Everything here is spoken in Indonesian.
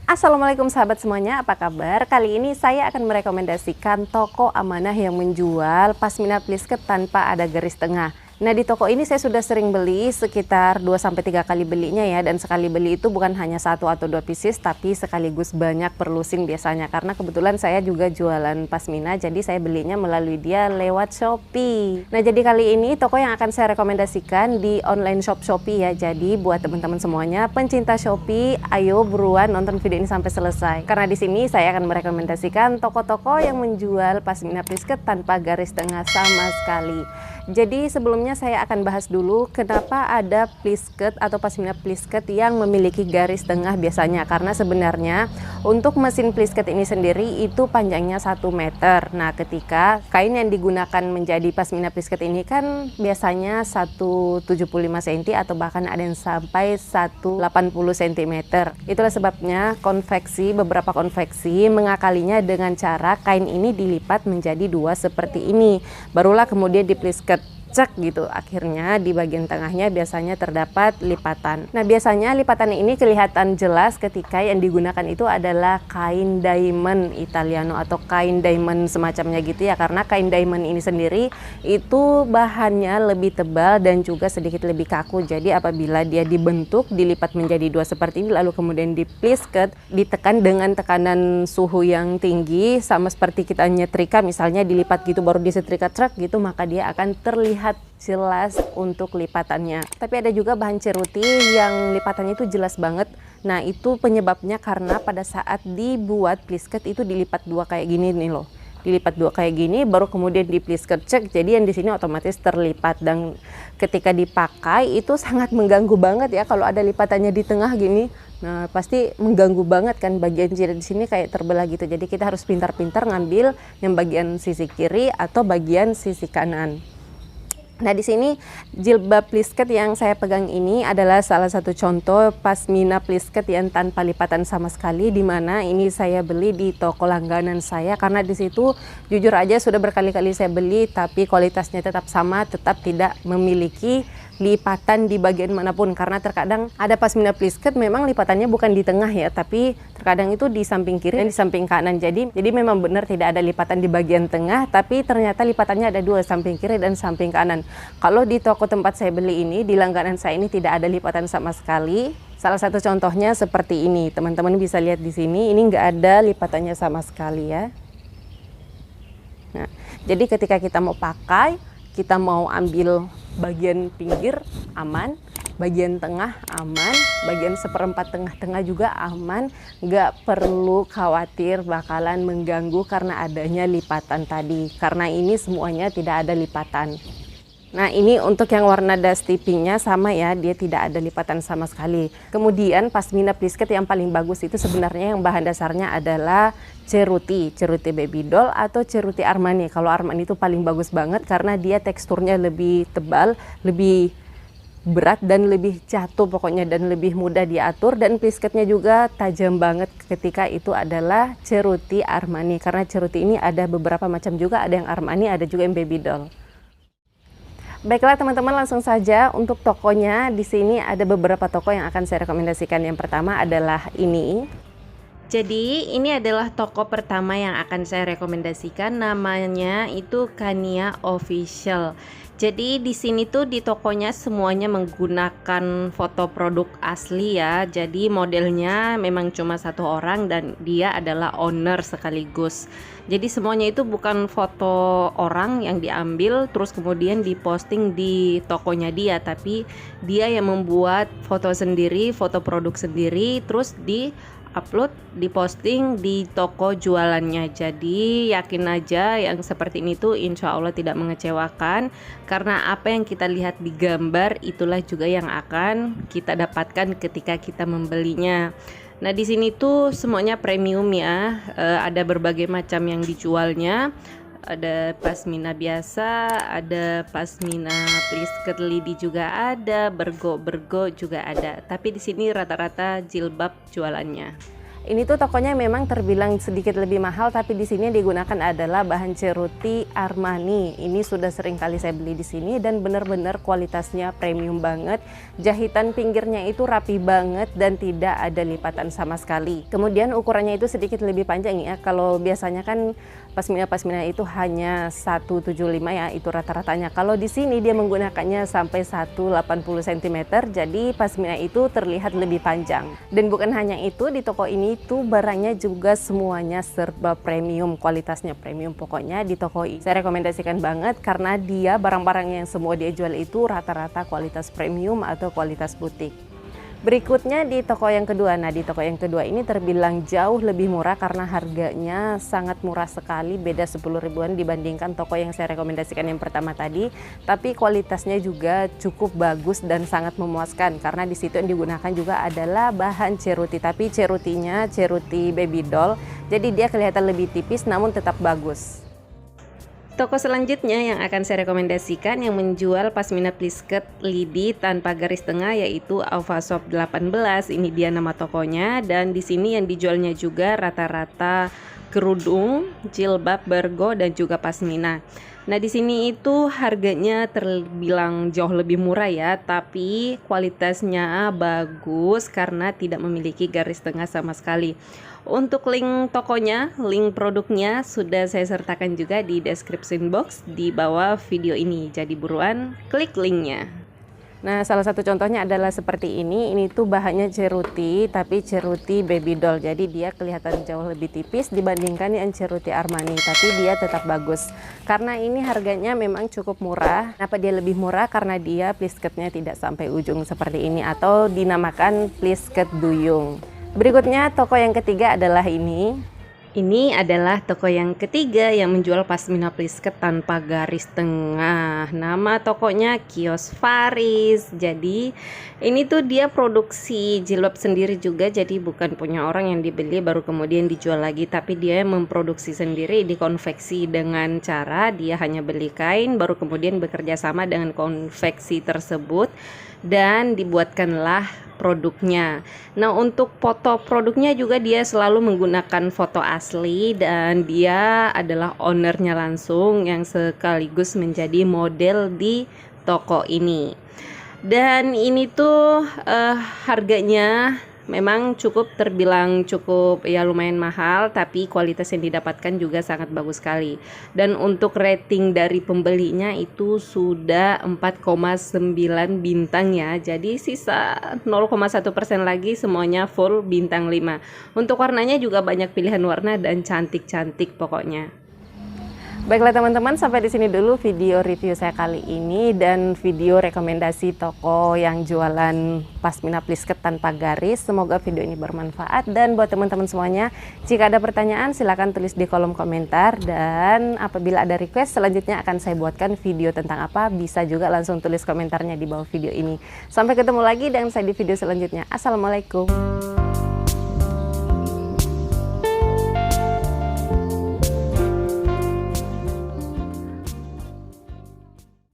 Assalamualaikum sahabat semuanya, apa kabar? Kali ini saya akan merekomendasikan toko amanah yang menjual pasmina plisket tanpa ada garis tengah. Nah, di toko ini saya sudah sering beli sekitar 2-3 kali belinya ya, dan sekali beli itu bukan hanya 1 atau 2 pieces tapi sekaligus banyak per lusin biasanya, karena kebetulan saya juga jualan pasmina, jadi saya belinya melalui dia lewat Shopee. Nah, jadi kali ini toko yang akan saya rekomendasikan di online shop Shopee ya. Jadi buat teman-teman semuanya pencinta Shopee, ayo buruan nonton video ini sampai selesai, karena di sini saya akan merekomendasikan toko-toko yang menjual pasmina plisket tanpa garis tengah sama sekali. Jadi sebelumnya saya akan bahas dulu kenapa ada plisket atau pasmina plisket yang memiliki garis tengah biasanya. Karena sebenarnya untuk mesin plisket ini sendiri itu panjangnya 1 meter. Nah, ketika kain yang digunakan menjadi pasmina plisket ini kan biasanya 175 cm atau bahkan ada yang sampai 180 cm. Itulah sebabnya beberapa konveksi mengakalinya dengan cara kain ini dilipat menjadi 2 seperti ini. Barulah kemudian diplisket cek gitu. Akhirnya di bagian tengahnya biasanya terdapat lipatan. Nah, biasanya lipatan ini kelihatan jelas ketika yang digunakan itu adalah kain diamond Italiano atau kain diamond semacamnya gitu ya, karena kain diamond ini sendiri itu bahannya lebih tebal dan juga sedikit lebih kaku. Jadi apabila dia dibentuk, dilipat menjadi 2 seperti ini lalu kemudian diplisket, ditekan dengan tekanan suhu yang tinggi sama seperti kita nyetrika, misalnya dilipat gitu baru disetrika truk gitu, maka dia akan terlihat jelas untuk lipatannya. Tapi ada juga bahan ceruti yang lipatannya itu jelas banget. Nah, itu penyebabnya karena pada saat dibuat plisket itu dilipat 2 kayak gini nih loh. Dilipat 2 kayak gini baru kemudian diplisket cek. Jadi yang di sini otomatis terlipat, dan ketika dipakai itu sangat mengganggu banget ya kalau ada lipatannya di tengah gini. Nah, pasti mengganggu banget kan, bagian jilid di sini kayak terbelah gitu. Jadi kita harus pintar-pintar ngambil yang bagian sisi kiri atau bagian sisi kanan. Nah, di sini jilbab plisket yang saya pegang ini adalah salah satu contoh pasmina plisket yang tanpa lipatan sama sekali, di mana ini saya beli di toko langganan saya, karena di situ jujur aja sudah berkali-kali saya beli tapi kualitasnya tetap sama, tetap tidak memiliki lipatan di bagian manapun. Karena terkadang ada pasmina plisket memang lipatannya bukan di tengah ya, tapi terkadang itu di samping kiri dan di samping kanan. Jadi memang benar tidak ada lipatan di bagian tengah, tapi ternyata lipatannya ada 2, samping kiri dan samping kanan. Kalau di toko tempat saya beli ini, di langganan saya ini tidak ada lipatan sama sekali. Salah satu contohnya seperti ini, teman-teman bisa lihat di sini, ini nggak ada lipatannya sama sekali ya. Nah, jadi ketika kita mau pakai, kita mau ambil bagian pinggir aman, bagian tengah aman, bagian seperempat tengah-tengah juga aman, nggak perlu khawatir bakalan mengganggu karena adanya lipatan tadi, karena ini semuanya tidak ada lipatan. Nah, ini untuk yang warna dusty pinknya sama ya, dia tidak ada lipatan sama sekali. Kemudian pasmina plisket yang paling bagus itu sebenarnya yang bahan dasarnya adalah ceruti baby doll atau ceruti Armani. Kalau Armani itu paling bagus banget karena dia teksturnya lebih tebal, lebih berat dan lebih jatuh pokoknya, dan lebih mudah diatur, dan plisketnya juga tajam banget ketika itu adalah ceruti Armani. Karena ceruti ini ada beberapa macam juga, ada yang Armani, ada juga yang baby doll. Baiklah teman-teman, langsung saja untuk tokonya. Di sini ada beberapa toko yang akan saya rekomendasikan. Yang pertama adalah ini. Jadi ini adalah toko pertama yang akan saya rekomendasikan, namanya itu Kania Official. Jadi di sini tuh di tokonya semuanya menggunakan foto produk asli ya. Jadi modelnya memang cuma 1 orang dan dia adalah owner sekaligus. Jadi semuanya itu bukan foto orang yang diambil terus kemudian diposting di tokonya dia, tapi dia yang membuat foto sendiri, foto produk sendiri, terus upload, diposting di toko jualannya. Jadi yakin aja yang seperti ini tuh insya Allah tidak mengecewakan, karena apa yang kita lihat di gambar itulah juga yang akan kita dapatkan ketika kita membelinya. Nah, di sini tuh semuanya premium ya, ada berbagai macam yang dijualnya. Ada pasmina biasa, ada pasmina plisket lidi juga ada, bergo juga ada. Tapi di sini rata-rata jilbab jualannya. Ini tuh tokonya memang terbilang sedikit lebih mahal, tapi di sini digunakan adalah bahan Ceruti Armani. Ini sudah sering kali saya beli di sini dan benar-benar kualitasnya premium banget. Jahitan pinggirnya itu rapi banget dan tidak ada lipatan sama sekali. Kemudian ukurannya itu sedikit lebih panjang ya. Kalau biasanya kan pasmina itu hanya 175 ya, itu rata-ratanya. Kalau di sini dia menggunakannya sampai 180 cm, jadi pasmina itu terlihat lebih panjang. Dan bukan hanya itu, di toko ini tuh barangnya juga semuanya serba premium, kualitasnya premium. Pokoknya di toko ini saya rekomendasikan banget karena dia barang-barang yang semua dia jual itu rata-rata kualitas premium atau kualitas butik. Berikutnya di toko yang kedua. Nah, di toko yang kedua ini terbilang jauh lebih murah karena harganya sangat murah sekali, beda 10 ribuan dibandingkan toko yang saya rekomendasikan yang pertama tadi. Tapi kualitasnya juga cukup bagus dan sangat memuaskan karena di situ yang digunakan juga adalah bahan Ceruti, tapi Cerutinya Ceruti baby doll. Jadi dia kelihatan lebih tipis namun tetap bagus. Toko selanjutnya yang akan saya rekomendasikan yang menjual pasmina plisket lidi tanpa garis tengah yaitu Alpha Shop 18. Ini dia nama tokonya, dan di sini yang dijualnya juga rata-rata kerudung, jilbab, bergo dan juga pasmina. Nah, di sini itu harganya terbilang jauh lebih murah ya, tapi kualitasnya bagus karena tidak memiliki garis tengah sama sekali. Untuk link tokonya, link produknya sudah saya sertakan juga di description box di bawah video ini. Jadi buruan klik linknya. Nah, salah satu contohnya adalah seperti ini. Ini tuh bahannya Ceruti, tapi Ceruti baby doll. Jadi dia kelihatan jauh lebih tipis dibandingkan yang Ceruti Armani, tapi dia tetap bagus. Karena ini harganya memang cukup murah. Kenapa dia lebih murah? Karena dia plisketnya tidak sampai ujung seperti ini atau dinamakan plisket duyung. Berikutnya toko yang ketiga adalah ini. Ini adalah toko yang ketiga yang menjual pasmina plisket tanpa garis tengah. Nama tokonya Kios Faris. Jadi ini tuh dia produksi jilbab sendiri juga, jadi bukan punya orang yang dibeli baru kemudian dijual lagi, tapi dia memproduksi sendiri, dikonveksi dengan cara dia hanya beli kain baru kemudian bekerja sama dengan konveksi tersebut dan dibuatkanlah produknya. Nah, untuk foto produknya juga dia selalu menggunakan foto asli dan dia adalah ownernya langsung yang sekaligus menjadi model di toko ini. Dan ini tuh harganya memang terbilang cukup ya lumayan mahal, tapi kualitas yang didapatkan juga sangat bagus sekali. Dan untuk rating dari pembelinya itu sudah 4,9 bintang ya. Jadi sisa 0,1% lagi semuanya full bintang 5. Untuk warnanya juga banyak pilihan warna dan cantik-cantik pokoknya. Baiklah teman-teman, sampai di sini dulu video review saya kali ini dan video rekomendasi toko yang jualan pasmina plisket tanpa garis. Semoga video ini bermanfaat, dan buat teman-teman semuanya, jika ada pertanyaan silahkan tulis di kolom komentar, dan apabila ada request selanjutnya akan saya buatkan video tentang apa, bisa juga langsung tulis komentarnya di bawah video ini. Sampai ketemu lagi dengan saya di video selanjutnya. Assalamualaikum.